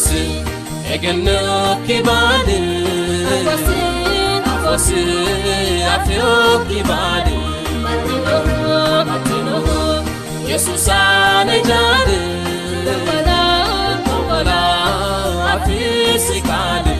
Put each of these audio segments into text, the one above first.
Afosin, egeno kibadi. Afosin, afio kibadi. Matino, Jesus ane jade. Kokola, afisikade.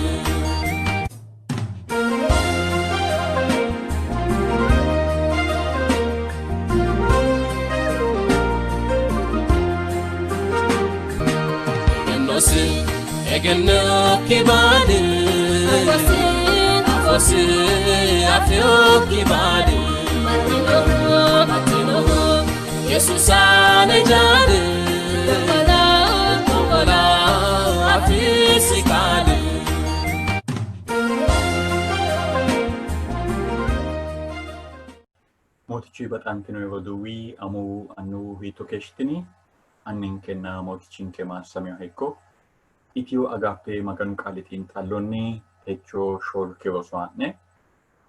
Egeno kibadi. Afosin, afio kibadi. Matino, Jesus ane jade. Kokola, afisikade. Motichi batantino evodui amu anu hitokeshtini anninkenna motichinke maasamyo hekko Ethio Agape maganu qalitiin xallonni techo shorke waswaane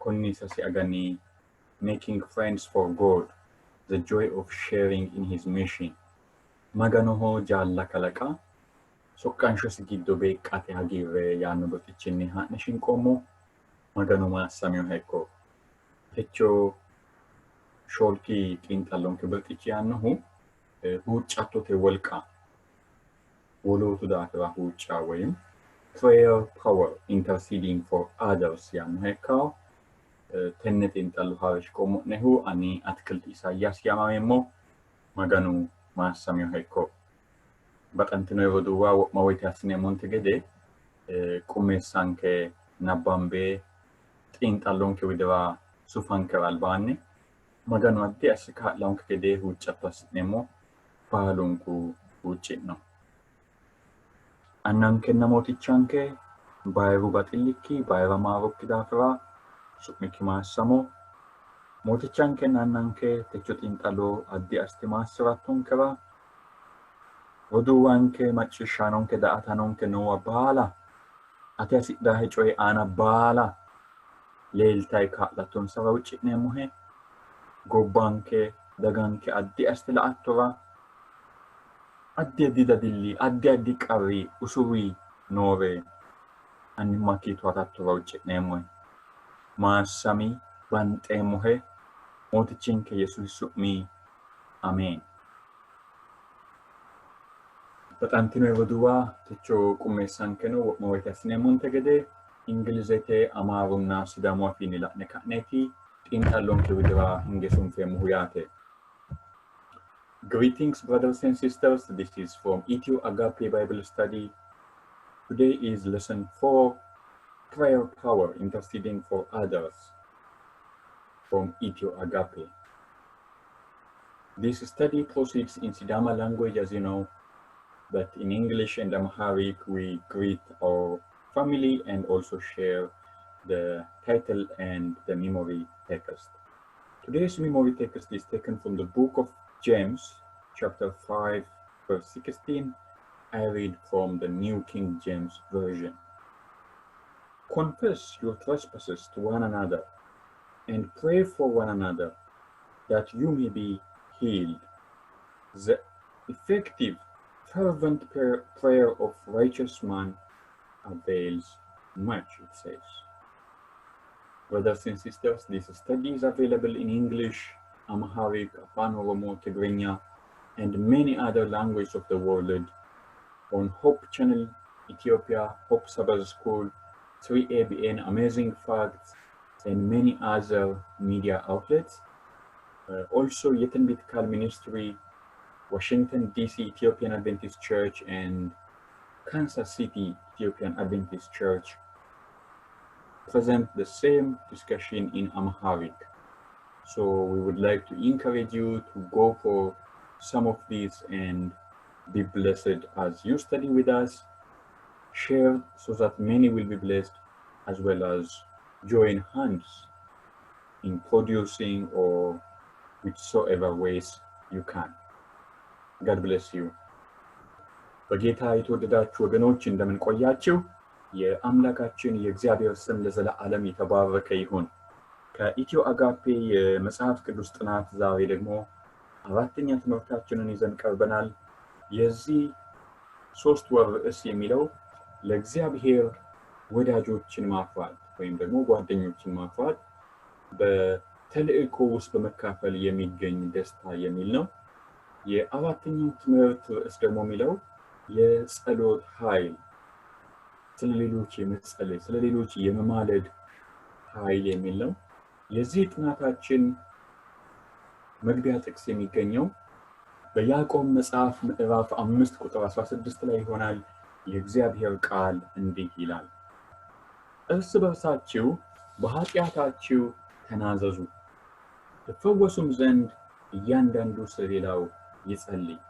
konni sasi agani making friends for God, the joy of sharing in his mission. Magano ho jalla kalaka sokkansho sigiddo beeqate hagirre yaanno botichinni haa'ne shinqomo magano maasamyo hekko techo shorki qinxallonke botichi yaannohu huuccattote wolqa wolotu daafira huuccaa wayim prayer power interceding for others yaanno hekka tenne xinxallu haawish qomo'nehu ani atkilti Isaayyaas yaamamemmo maganu maasamyo hekko baxantino evoduwa wo'mawite asinemonte gede qummeessanke nabbambe xinxallonke widira sufanke albaanni maganu addi asika launke gede huuccatto asinemo baalunku huuccino annanke namotichanke bayru baxillikki bayra maarokki daafira su'miki maassamo motichanke annanke techo xinxallo addi asti maassirattonkera oduwanke macciishshaanonke da'atanonke noowa baala ate asidhaahe coye aana baala leeltay kaa'lattonsara hucci'neemmohe gobbanke daganke addi asti la'attora addi dadilli addi qarri usuri noore anni makiitu hatattora hucci'neemmohe maassami banxeemmohe mootichinke Yesuus su'mi amen. Baxantino evoduwa techo qummeessankeno wo'mawite asinemonte gede ingilizete amaarunna sidaamu afiinni la'ne ka'neeti xinxallonke widira hingesunfeemmohu yaate. Greetings, brothers and sisters. This is from Ethio Agape Bible Study. Today is lesson 4, prayer power, interceding for others, from Ethio Agape. This study proceeds in Sidama language, as you know, but in English and Amharic we greet our family and also share the title and the memory text. Today's memory text is taken from the book of James, chapter 5, verse 16. I read from the New King James Version. Confess your trespasses to one another and pray for one another that you may be healed. The effective, fervent prayer of righteous man avails much, it says. Brothers and sisters, this study is available in English, Amharic, Afan Oromo, Tigrinya, and many other languages of the world on Hope Channel, Ethiopia, Hope Sabbath School, 3ABN, Amazing Facts, and many other media outlets. Also, Yeten Bitkal Ministry, Washington, D.C. Ethiopian Adventist Church, and Kansas City Ethiopian Adventist Church present the same discussion in Amharic. So we would like to encourage you to go for some of these and be blessed as you study with us. Share so that many will be blessed, as well as join hands in producing or whichsoever ways you can. God bless you. በጌታ የተወደዳችሁ ወገኖች እንደምን ቆያችሁ? የአምላካችን የእግዚአብሔር ስም ለዘላለም የተባረከ ይሁን። ከኢትዮ አጋፔ የመጽሐፍ ቅዱስ ጥናት ዛሬ ደግሞ አራተኛ ትምህርታችንን ይዘን ቀርበናል። የዚህ 3 ወር ርዕስ የሚለው ለእግዚአብሔር ወዳጆችን ማፍራት ወይም ደግሞ ጓደኞችን ማፍራት በተልእኮ ውስጥ በመካፈል የሚገኝ ደስታ የሚል ነው። የአራተኛው ትምህርት ርዕስ ደግሞ የሚለው የጸሎት ኃይል፣ ስለሌሎች የመጸለይ ስለሌሎች የመማለድ ኃይል የሚል ነው። የዚህ ጥናታችን መግቢያ ጥቅስ የሚገኘው በያዕቆብ መጽሐፍ ምዕራፍ 5 ቁጥር 16 ላይ ይሆናል። የእግዚአብሔር ቃል እንዲህ ይላል፣ እርስ በርሳችሁ በኃጢአታችሁ ተናዘዙ፣ ትፈወሱም ዘንድ እያንዳንዱ ስለሌላው ይጸልይ።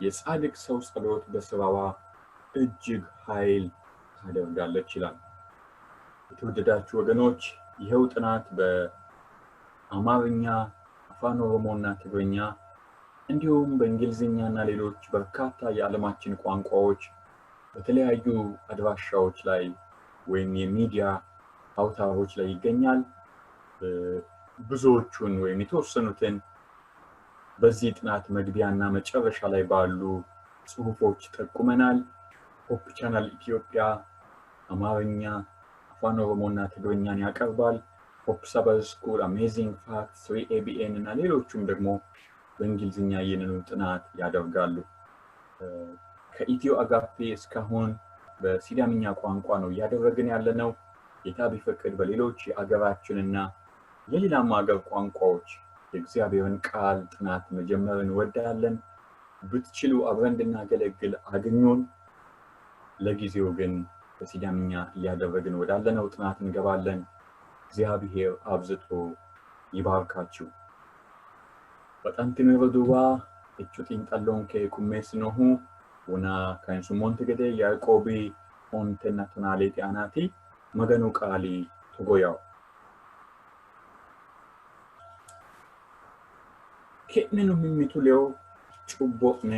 የጻድቅ ሰው ጸሎት በስራዋ እጅግ ኃይል ታደርጋለች ይላል። የተወደዳችሁ ወገኖች፣ ይኸው ጥናት በአማርኛ፣ አፋን ኦሮሞና ትግርኛ እንዲሁም በእንግሊዝኛና ሌሎች በርካታ የዓለማችን ቋንቋዎች በተለያዩ አድራሻዎች ላይ ወይም የሚዲያ አውታሮች ላይ ይገኛል። ብዙዎቹን ወይም የተወሰኑትን በዚህ ጥናት መግቢያና መጨረሻ ላይ ባሉ ጽሁፎች ጠቁመናል። ሆፕ ቻናል ኢትዮጵያ አማርኛ፣ አፋን ኦሮሞና ትግርኛን ያቀርባል። ሆፕ ሰበር ስኩል፣ አሜዚንግ ፋክት፣ 3ABN እና ሌሎቹም ደግሞ በእንግሊዝኛ ይህንኑ ጥናት ያደርጋሉ። ከኢትዮ አጋፔ እስካሁን በሲዳምኛ ቋንቋ ነው እያደረግን ያለነው። ጌታ ቢፈቅድ በሌሎች የአገራችንና የሌላም ሀገር ቋንቋዎች የእግዚአብሔርን ቃል ጥናት መጀመር እንወዳለን። ብትችሉ አብረን እንድናገለግል አግኙን። ለጊዜው ግን በሲዳምኛ እያደረግን ወዳለነው ጥናት እንገባለን። እግዚአብሔር አብዝቶ ይባርካችሁ። በጣንቲኖ ዱባ እቹቲን ጠሎን ከኩሜስ ነሁ ወና ካንሱ ሞንተገደ ያዕቆቢ ኦንተና ቶናሌቲ አናቲ መገኑ ቃሊ ተጎያው ከነኑ ሚሚቱሌው ጩቦኔ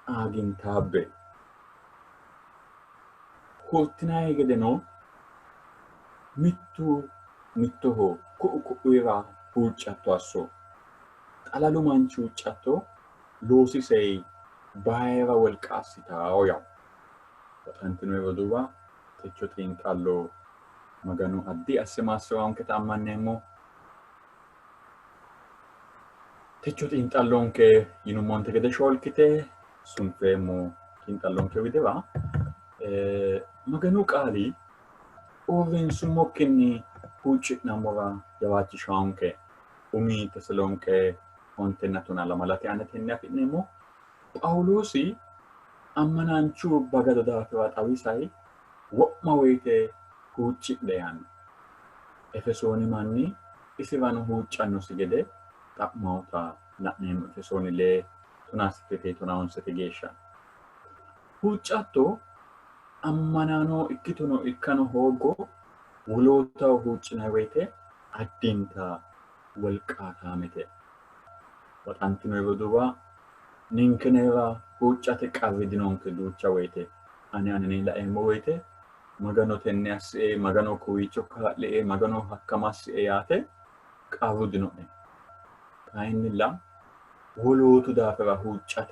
አግንታበ ኮልትናይ ገደኖ ሚቱሆ ኩኩኢራ ቡጫቶ አሶ ጣላሉ ማንቹ ጫቶ ሎሲሰይ ባይራ ወልቃሲታው ያው በጣንቲኖ ወዱባ ተቾቲን ጣሎ መገኑ አዲ አሰማሰዋን ከታማነሞ ተቾቲን ጣሎን ከይኑ ሞንተገደ ሾልክቴ ሱንፌሞ ኪንጣሎን ከዊደባ መገኑ ቃሊ ኦቨን ሱሞክኒ ፑጭ ናሞራ ያዋቺ ሻውንከ ኡሚ ተሰሎንከ ኦንተናቱና ለማለት ያነት የሚያፍነሞ ጳውሎሲ አመናንቹ ባጋዳዳ ተዋጣዊ ሳይ ወማወይቴ ሁጭ ለያን ኤፌሶኒ ማኒ ኢሲቫኑ ሁጫኖ ሲገደ ታማውታ ናኔም ኤፌሶኒ ለ ቱናስቴቴ ቱናውን ሰተጌሻ ሁጫቶ አመናኖ እክቱኖ ኢካኖ ሆጎ ውሎታው ሁጭና ወይቴ አዲንታ ወልቃታ መቴ ወጣንቲኖ ይወዱባ ኒንከኔራ ሁጫተ ቃቪድኖን ከዱቻ ወይቴ አኔ ለኤሞ ወይቴ መገኖ ተነያስ መገኖ ኩዊቾ ካለ መገኖ ሐከማስ ያተ ቃቪድኖ አይንላ ወሎቱ ዳፈራ ሁጫተ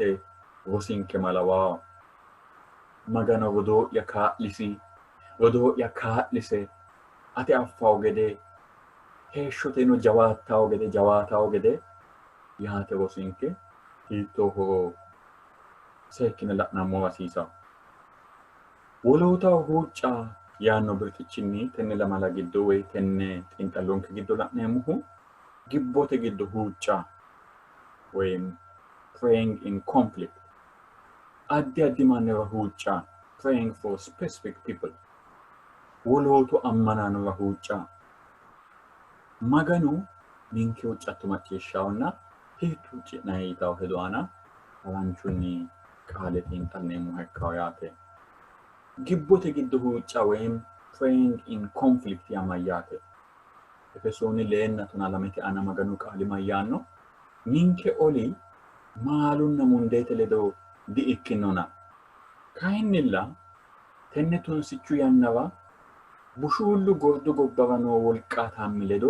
ወሲንከ ማላዋ መገኖ ወዶ ያካሊሲ ወዶ ያካሊሴ አቴ አፋው ገደ ሄሾቴኖ ጃዋታው ገደ ያተ ወሲንከ ሂቶሆ ሰኪነ ለናሞ ዋሲሳ ወሎታው ሁጫ ያኖ ብርጥችኒ ተነ ለማላግዶ ወይ ተነ ጢንጠሎን ከግዶ ለናሙሁ ግቦተ ግዶ ሁጫ ወይም praying in conflict አዲ ማነው ሁጫ praying for specific people ወሎቱ አማናኑ ሁጫ ማገኑ ሚንኪው ጫቱ ማጨሻውና ሄቱ ጭናይታው ሄዶአና አላንቹኒ ቃለቴን ጠነሙ ሐካውያቴ ግቦተ ግዶ ሁጫ ወይም praying in conflict ያማያቴ ኤፌሶኒ ለእናቱና ለመቴ አና ማገኑ ቃሊ ማያኖ ሚንኬ ኦሊ ማሉን ሙንዴት ለዶ ዲኢክኖና ካይንላ ተነቱን ሲቹ ያነባ ቡሹሉ ጎርዶ ጎባባኖ ወልቃታ ሚለዶ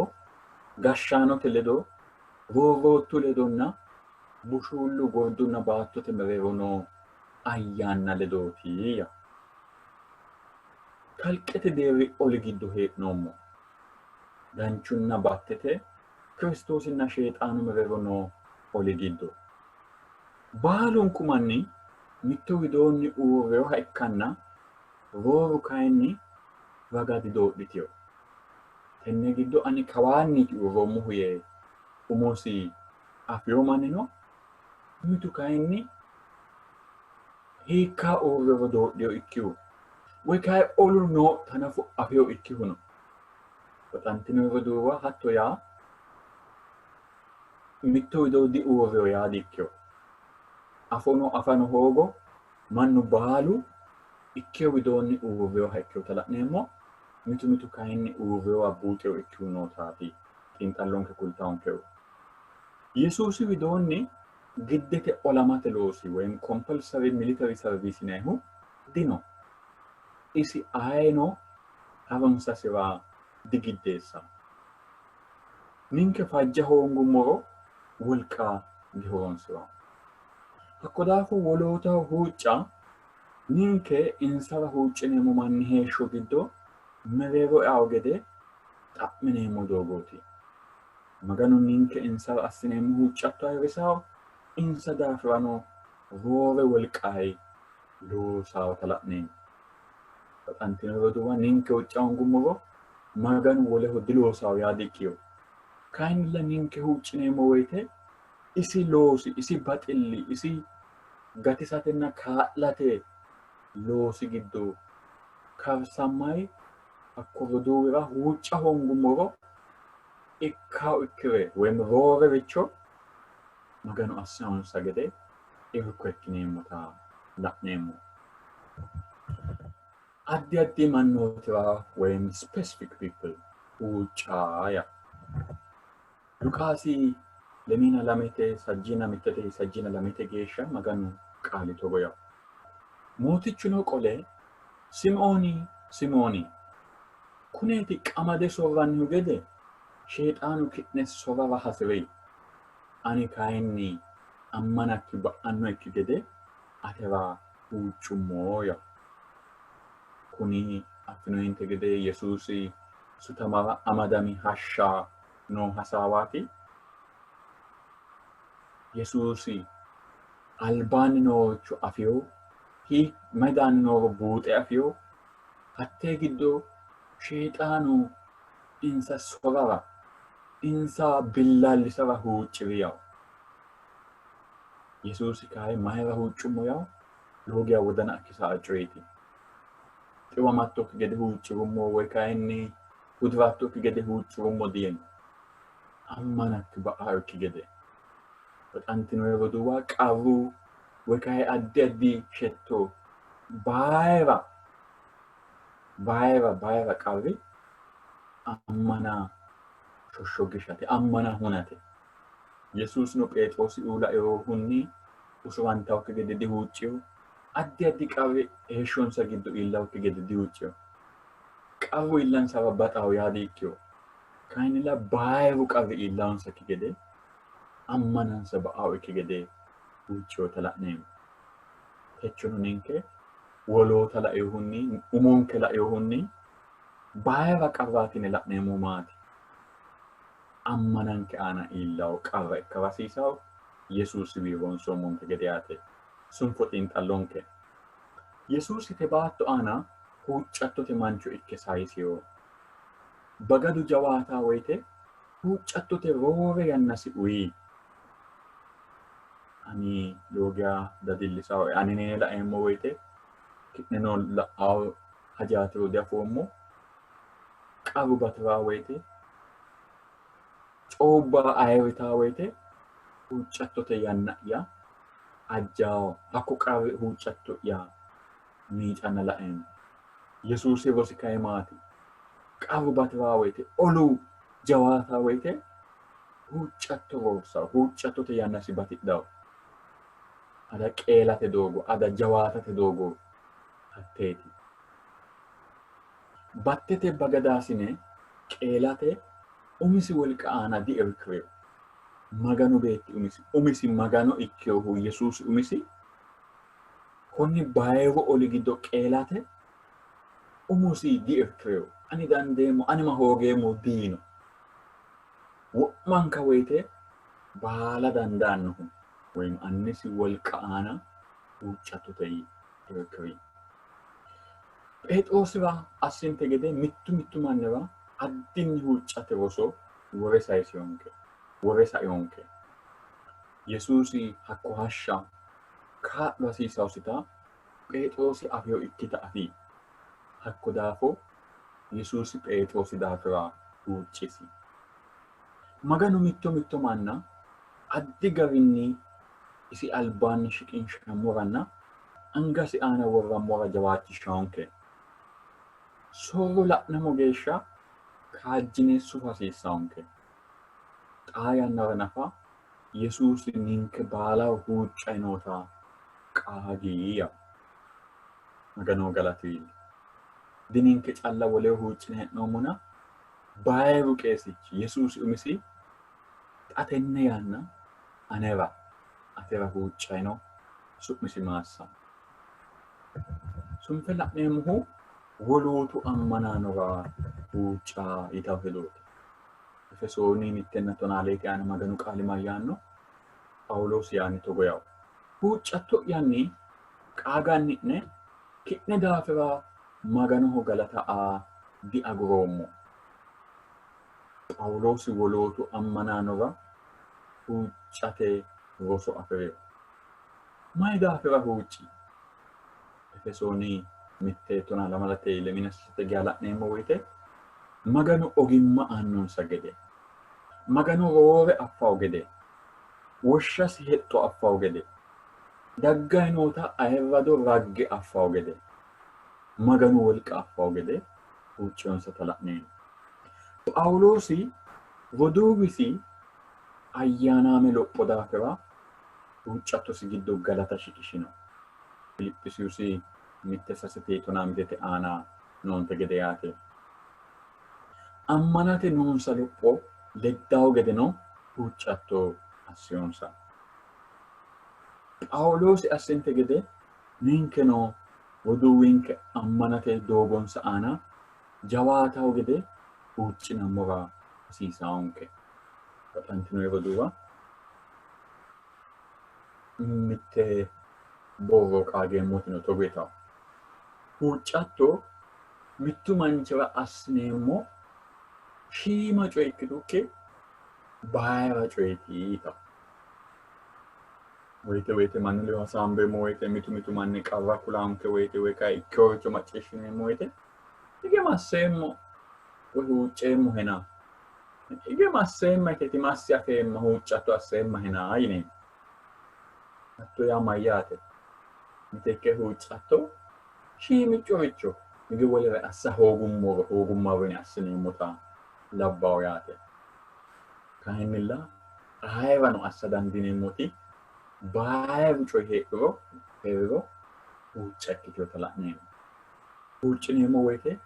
ጋሻኖ ተለዶ ጎጎቱ ለዶና ቡሹሉ ጎርዶና ባቶተ መሬሮኖ አያና ለዶቲያ kalqete deerri oli giddo hee'noommo danchunna battete Kiristoosinna sheexaanu mereero noo oli giddo baalunku manni mitto widoonni uurreyoha ikkanna rooru kayinni ragadi doodhitiyo tenne giddo ani kawaanniiti uurroommohu yee umosi afiyo manni no mitu kayinni hiikkaa uurrero doodhiyo ikkihu woy kayi olu noo tanafu afiyo ikkihu no baxantino roduuwa hatto yaa mitto widoo di uurreyo yaa di-ikkiyo afono afano hoogo mannu baalu ikkiyo widoonni uurreyoha ikkiyota la'neemmo mitu kayinni uurreyoha buuxeyo ikkihu nootaati xiinxallonke kultaonkehu Yesuusi widoonni giddete olamate loosi woyim compulsory military service yinayihu dino isi ayino harunsasira digiddeessa ninke fajja hoongummoro wolqa dihoronsira hakko daafo wolootaho huucca ninke insara huuccineemmo manni heeshsho giddo mereero eawo gede xa'mineemmo doogooti maganu ninke insara assineemmo huuccatto ayirrisawo insa daafirano roore wolqayi loosawota la'neemmo baxantino roduwa ninke huucca hongummoro maganu woleho diloosawo yaa di-ikkiyo kayinnilla ninke huuccineemmo woyte isi loosi isi baxilli isi gatisatenna kaa'late loosi giddo karsammayi hakko roduuwira huucca hongummoro ikkawo ikkire woyim roorericho maganu assinonsa gede irko ikkineemmota la'neemmo addi addi mannootira woyim specific people huuccaaya Luqaasi lemina lamete sajjina mittete sajjina lamete geeshsha maganu qaali togo yawo mootichuno qole Simooni kuneeti qamade sorrannihu gede sheexaanu ki'ne sorara hasi'reyi ani kayinni ammanakki ba'anno ikki gede atera huuccummoo yawo kuni affinoyinte gede Yesuusi sutamara amadami hashsha noo hasaawaati Yesuusi albaanni nooricho afiyo medaanni nooro buuxe afiyo hattee giddo sheexaanu insa sorara insa billaallisara huucciri yawo Yesuusi kayi mayira huuccummo yawo loogiya wodana akkisa acoyeeti xiwamattokki gede huuccirummo woy kayinni hudirattokki gede huuccirummo diyen ammanakki ba'aarikki gede baxantino roduwa qarru woy kayi addi addi shetto bayira qarri ammana shoshshogishate ammana hunate Yesuusino Phexrosi uula erohunni usurantawokki gede dihuucciyo addi addi qarri heeshshonsa giddo iillawokki gede dihuucciyo qarru illansara baxawo yaa di-ikkiyo kayinnilla bayiru qarri iillawonsakki gede ammanansa ba'awo ikki gede huucciyota la'neemmo techono ninke woloota laeyohunni umonke laeyohunni bayira qarraatine la'neemmo maati ammananke aana iillawo qarra ikka hasiisawo Yesuusi wiironsoommonke gede yaate sunfo xiinxallonke Yesuusi te baatto aana huuccattote mancho ikke sayisiyo bagadu jawaataa woyte huuccattote roore yannasi uyi ani loogiya dadillisawo anine laeemmo woyte ki'neno la'awo hajaatiro diafoommo qarru batiraa woyte coobbaa ayirritaa woyte huuccattote yanna'ya ajjaawo hakko qarri huuccatto'ya miicanna laeemmo Yesuusi rosi kayi maati qarru batiraa woyte olu jawaataa woyte huuccatto roorsawo huuccattote yannasi batidhawo ada qeelate doogo ada jawaatate doogo hatteeti battete bagadaasine qeelate umisi wolqa aana di-irkireyo maganu beetti umisi magano ikkiyohu Yesuusi umisi konni bayiru oli giddo qeelate umusi di Eritrea ani dandeemo ani ma hoogeemo diino wo'manka woyte baala dandaannohu ወይም አንሲ ወልቃአና ውጫቱ ተይ Eritrea ጴጥሮስራ አስንተ ገደ ሚቱ ማነባ አድኝ ውጫተ ወሶ ወሬሳይ ሲሆንከ ወሬሳ ይሆንከ ኢየሱስ ሐቆሃሻ ካባሲሳው ሲታ ጴጥሮስ አፍዮ ኢክታ አፊ ሐቆዳፎ ኢየሱስ ጴጥሮስ ዳፍራ ውጭሲ maganu mitto manna addi garinni isi albaanni shiqinshamuranna angasi aana worrammora jawaachishaanke solo la'namo geeshsha kaajjineessuuf hasiissaanke xaa yannara nafa yesuusi ninke baala huuccaynoota qaagiya maganoo galatiili dininke calla wolee huuccine he'noomuna baay'ee qeesichi yesuusi umisi atenne yanna aneva atera huuccayno su'misi maassa sunfe la'neemmohu wolootu ammanaanora huuccaa yitaw hedooti efesoonii mittenna tonaaleeti aana maganu qaali mayyaanno phaawulos yaani togo yaw huuccatto yanni qaaganni'ne ki'ne daafira maganoho galata'a di aguroommo Phaawulos wolootu ammanaanora huuccate roso afireo mayi daafira huucci efesoonii mitte tona lamalate leminasite gaala'neemmo woyte maganu ogimma annonsa gede maganu roore affaw gede woshshasi hexxo affaw gede daggaynoota ayirrado ragge affaw gede maganu wolqa affaw gede huucciyonsa tala'neemmo Phaawulosi goduugisi ayyaanaame lopho daafira huuccattosi giddo galata shiqishino Filiphisiusi mitte sasete tonaamidete aana noonte gede yaate ammanate noonsa lopho leddawo gede no huuccatto assiyonsa Phaawulosi assinte gede ninkeno goduuwinke ammanate doogonsa aana jawaatawo gede huuccinammora hasiisaanke baxantino goduuwa mitte borro qaageemmotino togeetawo huuccatto mittu manchira assineemmo shiima coye ikkitukke baayira coyeeti yitawo woyte mannu lewa hasaambeemmo woyte mitu manni qarra kulaanke woyte woy kayi ikkeworicho macciishshineemmo woyte hige masseemmo woy huucceemmo hena hige masseemma iketi massi afeemma huuccatto asseemma hena yineemmo hatto yaa mayyaate mitekke huuccatto shiimiccoricho hige wolere assa hoogummaawine assineemmota labbawo yaate kayinnilla ayirano assa dandineemmoti baayiru coy heeriro huucca ikkitewota la'neemmo huuccineemmo woyte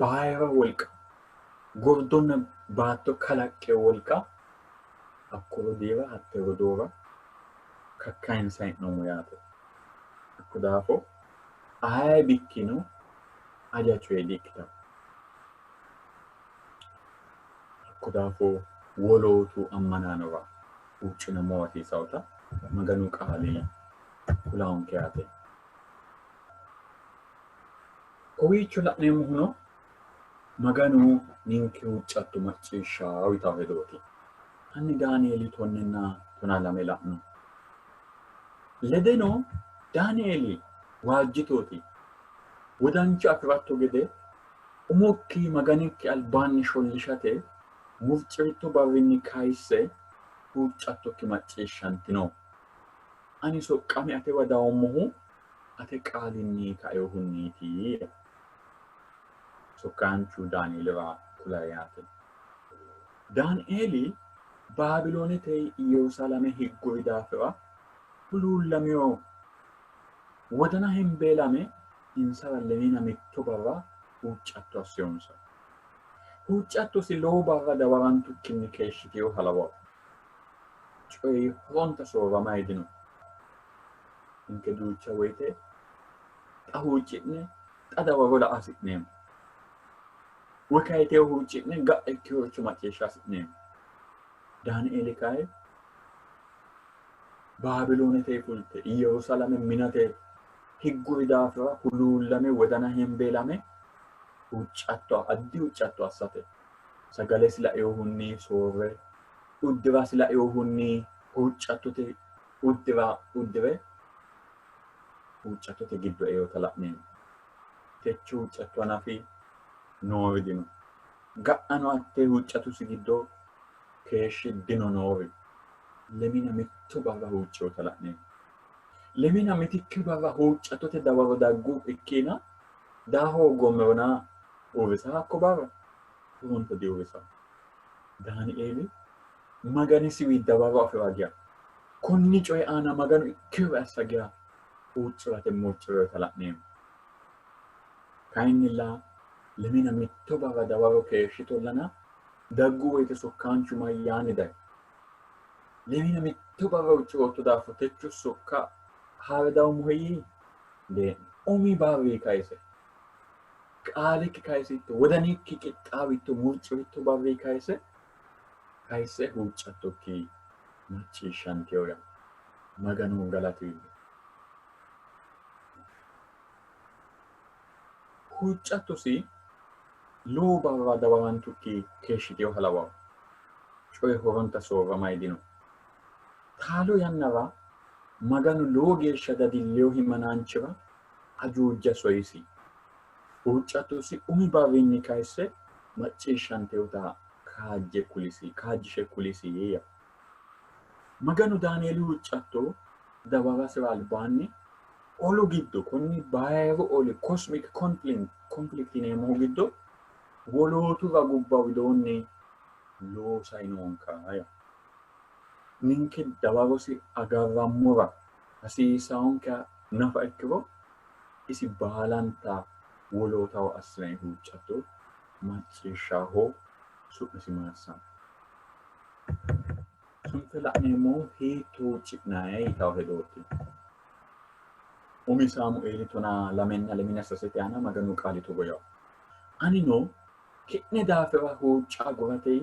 baayira wolqa gordonna baatto kalaqqe wolqa akkuro diira hatte godoora kakkayinsa he'noommo yaate hakko daafo aye bikkino aja coye dikkitawo hakko daafo wolootu ammanaanora huuccinammo hasiisawota maganu qaali kulaanke yaate kowiicho la'neemmohuno maganu ninke huuccatto macciishshawo yitaw hedooti anni Daani'eeli tonninna tona lame la'no ledeno Daani'eeli waajjitooti wodancho afiratto gede umokki maganikki albaanni shollishate murciritto barrinni kayisse huuccattokki macciishshantino ani soqqame ate wadaawommohu ate qaalinni kaeyohunniiti sokkaanchu Daani'eelira kula yaate Daani'eeli Baabiloonete Yerusaalame higguri daafira huluullameyo wodana hembeelame insara lemina mitto barra huuccatto assiyonsa huuccattosi lowo barra dawarantukkinni keeshshitiyo halawa coyi horonta soorramay dino inke duucha woyte xa huucci'ne qada warola asitneem wakaitee huucine ga'ekkoo chuma ceeshaasitneem Daani'eel kaa'e Baabiloon ta'e fulte Yerusaalem minate higgu idaafira huluullame wadana hin beelame huccatto addi huccatto assate sagalee sila eehunni soorre uddira sila eehunni huccattote uddire huccattote giddo eeyota la'neem techu huccatto anafi noori dino ga'ano attee huccatu si giddo keeshshi dino noori lemina mittu barra hucceota la'neem lemina mitikki barra huccattote dawaro daggu ikkina daaho gommerona uurisa hakko barra Pronto di uurisa Daani'eel magani siwi dawaro afira giya konni coye aana maganu ikkire assa giya huuccirate muccireeta la'neem kayinnilla lemina mitto barra dawaro keeshshitollana daggu woyte sokkaanchuma yaani daye lemina mitto barra huccirotto daafo techu sokka haardawu muheyyi de umi barri kayise qaaliki kayisitto wodanikki qixxaawitto murciritto barri kayise huuccattokki macciishshanteyoya maganu galatiille huuccattosi lowo barra dawarantukki keeshshiteyo halawawu coye horonta soorramay dino taalo yannara maganu lowo geeshsha dadilleyo himanaanchira ajuujja soyisi huuccattosi umi barrinni kayise macciishshanteyota kaajjishe kulisi yeeya maganu Daani'eel huuccatto dawarasira albaanni olu giddo konni baayiru oli cosmic conflict yineemmohu giddo wolootura gubba widoonni loosay noonkaaya ninke dawarosi agarrammora hasiisaonke nafa ikkiro isi baalanta wolootaho assine huuccatto macciishshaaho su'misi maassama sunfe la'neemmohu hiitto huucci'nayi yitawo hedooti umi Saamu'eeli tonaa lamenna lemina sasete aana maganu qaali togo yawu anino ki'ne daafira huuccaa goratey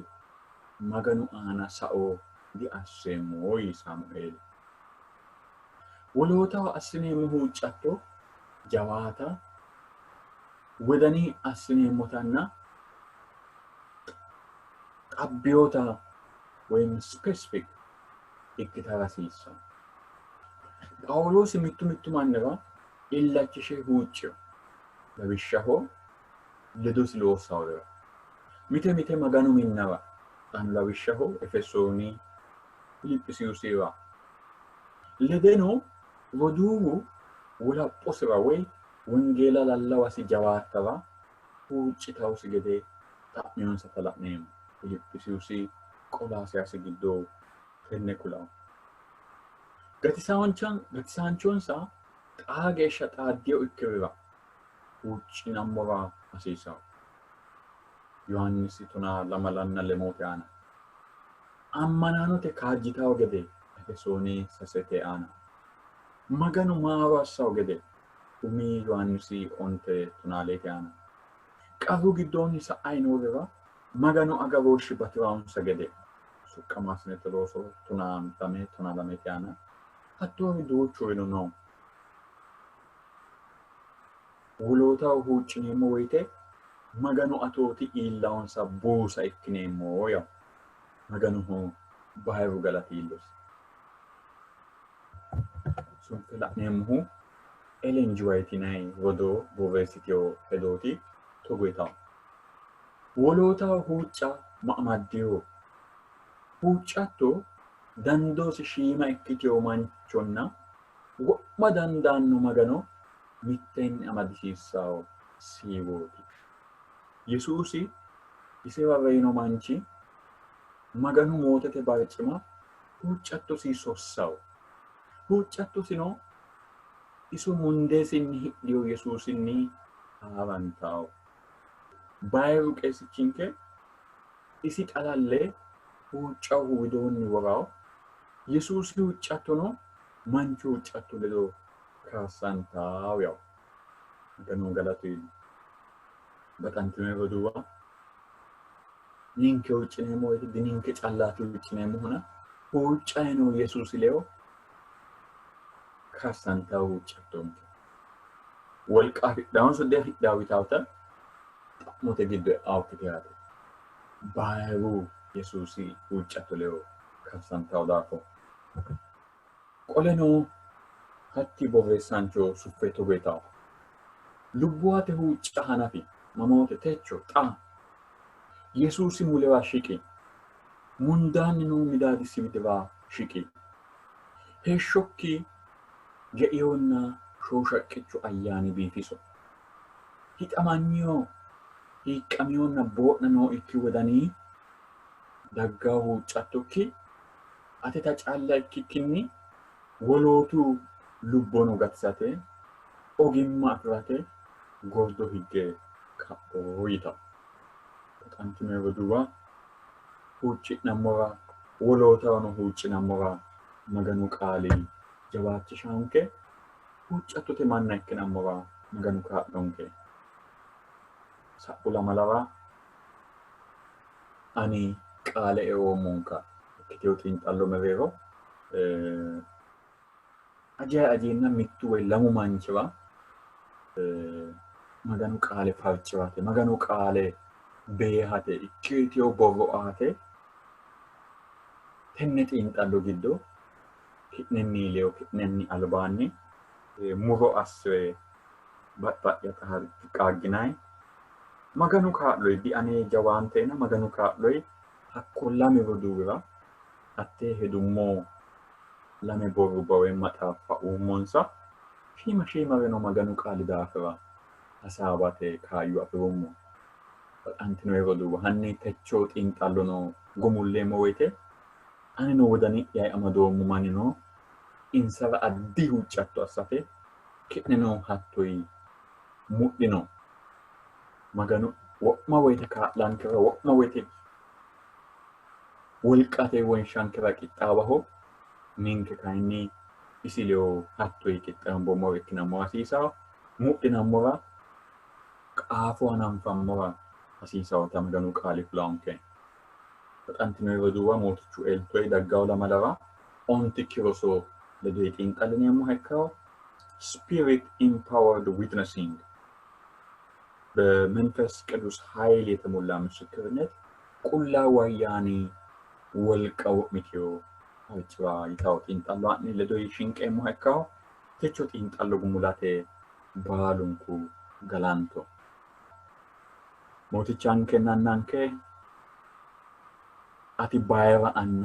maganu aana sao diasseemmo yi Saamu'eeli wolootaho assineemmo huuccatto jawaata wodanii assineemmotanna xabbiyoota woyim specific ikkitara hasiissanno Phaawulosi mittu mannira illachishe huucciyo lawishshaho ledosi loossawora mite maganu minnara xanu lawishshaho Efesooni Filiphisiusira ledeno roduuwu wolapphosira woy wongeela lallawasi jawaattara huuccitawusi gede xa'miyonsata la'neemmo Filiphisiusi Qolaasiyasi giddo tenne kulawo gatisaanchonsa xaa geeshsha xaaddiyo ikkirira huuccinammora hasiisawo Yohannisi tonaa lamalanna lemoote aana ammanaanote kaajjitawo gede Efesooni sasete aana maganu maaro assawo gede umi Yohannisi onte tonaaleete aana qarru giddoonni sa'ay noorira maganu agarooshshi batirawonsa gede suqqamaasinete looso tonaa lamete aana hattoori duuchurino no wolootaho huuccineemmo woyte maganu atooti iillawonsa buusa ikkineemmo yawu maganuho baayiru galatiillosi sunfe la'neemmohu Ellen G. White yinayi rodoo borreessiteyo hedooti togo yitawo wolootaho huucca ma amaddeyo huuccatto dandoosi shiima ikkiteyo manchonna wo'ma dandaanno magano mitteenni amadisiissawo siiwooti Yesuusi isira reyino manchi maganu mootete barcima huuccattosi sossawo huuccattosino iso mundeesinni hidhiyo Yesuusinni haarantawo baayiru qeesichinke isi xalalle huuccahu widoonni worawo Yesuusi huuccattono manchu huuccatto ledo kaassantawo yawu maganu galatu baxantime boduwa ninke ucine mo dininke callati ucine mo hona ucayno yesus leo kasanta ucatton wolqa dawn so de dawitawta mote gidde awkitiyate baeru yesusi ucatto leo kasanta odafo qoleno hatti borreessancho suffeto goytaw lubbuwate huucca hanafi mamote techo xa yesusi mulewa shiqi mundaanni no midadisi mideva shiqi heeshshokki ge'iyonna shooshaqqechu ayyaani biifiso hixamanyo hiiqqamiyonna boo'na noo ikki wodanii daggaa huuccattukki ate ta caalla ikkikkinni wolootu lubbono gatisate ogimma afirate gordo higge kapho yita xantime boduwa huucci'nammora wolootawano huuccinammora maganu qaali jawaachishaanke huuccattote manna ikkinammora maganu kaa'lonke sa'ula malawa ani qaale eoomonka ikkiteyo xiinxallo mereero ajeenna mittu way lamu manchiwa maganu qaale farciwate maganu qaale beehate ikkiteyo borro'ate tenne xiinxallo giddo ki'nenni leo ki'nenni albaanni muro assire baxxa'yata qaagginay maganu kaa'loy di ane jawaanteena maganu kaa'loy hakko lame roduwira atte hedummo lame borru bawe maxaaffa uummonsa shiima reno maganu qaali daafira hasaabate kaayyu afirummo antino roduwa hanni techo xiinxallono gumulleemmo woyte ani no wodani yay amadoommo manino insara addi huuccatto assate ki'neno hattoy mudhino maganu wo'ma woyte kaa'lankera wo'ma woyte wolqate wonshankera qixxaawaho ninke kayinni isileo hattoy qixxaambommo ikkinammo hasiisawo mudhinammora qaafo hananfammora hasiisawo ta maganu qaali fulaonke xantime roduwa mootichu eltoy daggaw lamalawa ontikki roso ledoy xiinxallineemmo hekkawo spirit empowered witnessing በመንፈስ ቅዱስ ኃይል የተሞላ ምስክርነት ቁላ ወያኔ ወልቀው ሚቲዮ አጭባ ይታው ጢንጣሏን ለዶይ ሽንቄሞ ሄካው ተቾ ጢንጣሎ ጉሙላቴ ባሉንኩ ገላንቶ ሞቲቻንከና ናንከ አቲ ባይራ አና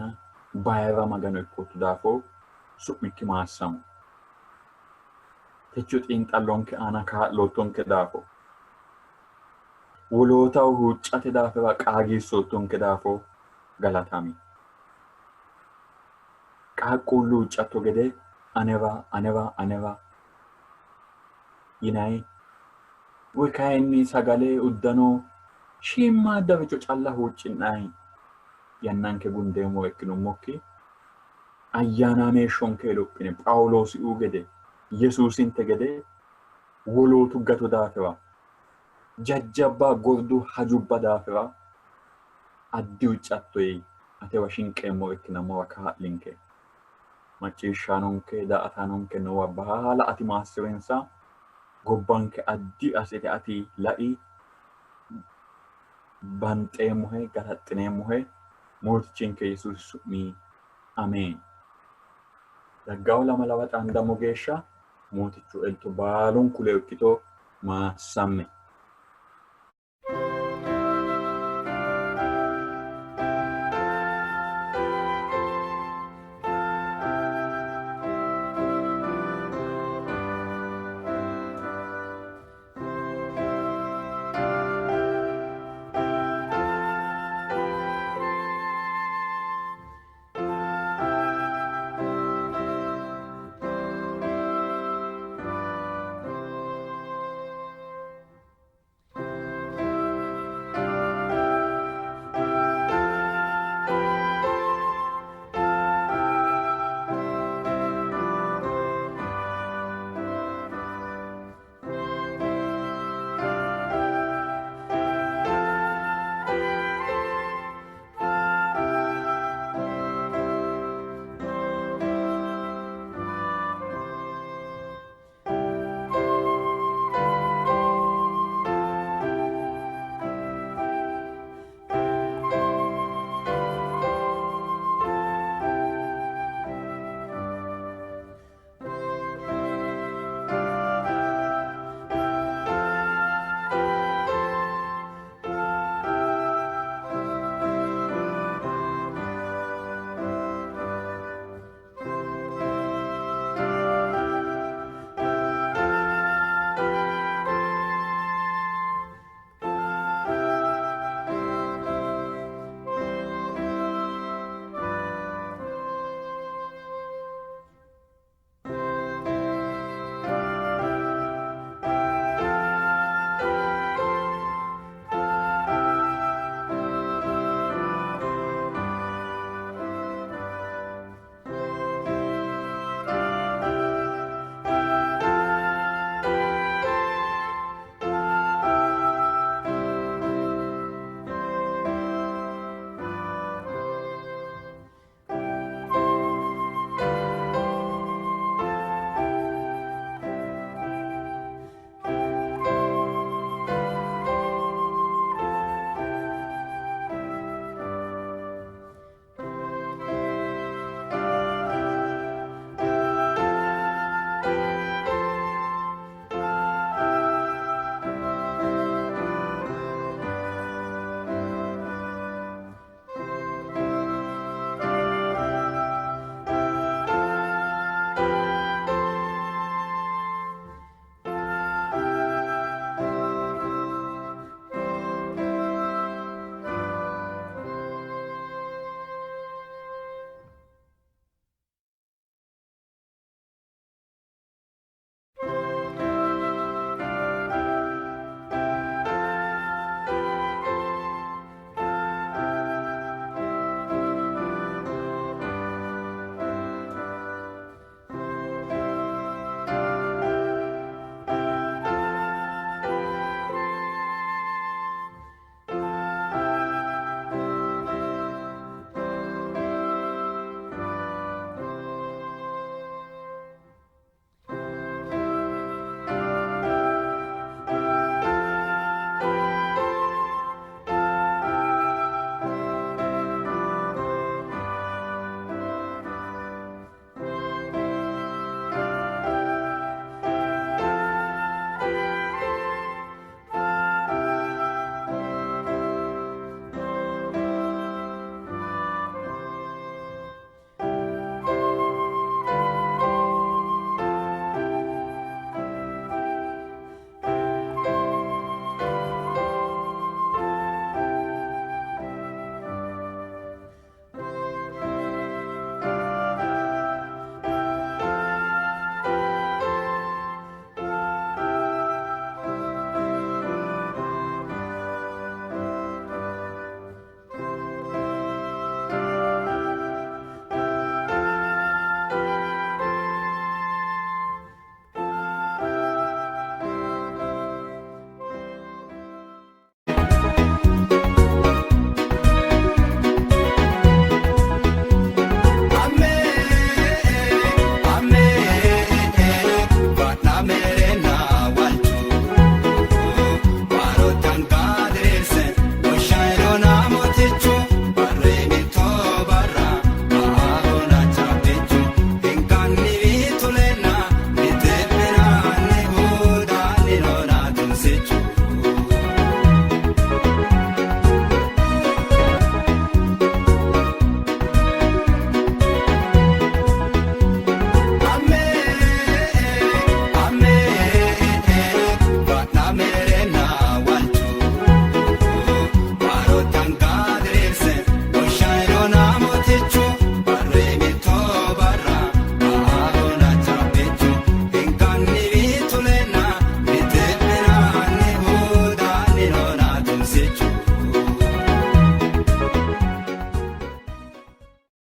ባይራ ማገኖ ይቆቱ ዳፎ ሱቅሚኪ ማሳሙ ተቾ ጢንጣሎንከ አናካ ሎቶንከ ዳፎ wolootaw huuccate daafira qaagiissottonke daafo galatami qaaqquullu huuccatto gede aneva yinay woy kayinni sagale uddano shiimmaadda richo calla huucci'nay yannanke gundeemmo ikkinummokki ayyaanaameeshshonke lophine phaawuloosi'uu gede yesuusinte gede wolootu gato daafira jajjabba gordu hajubba daafira addi huuccattoy atewa shinqeemmo ikkinammo kaa'linke macciishshaanonke daa''ataanonke noowa baala ati maassirensa gobbanke addi asite ati la'i banxeemmohe galaxxineemmohe mootichinke yesuusi su'mi ameen daggaw lama lawa xaandammo geeshsha mootichu elto baalunku leekkito maasamme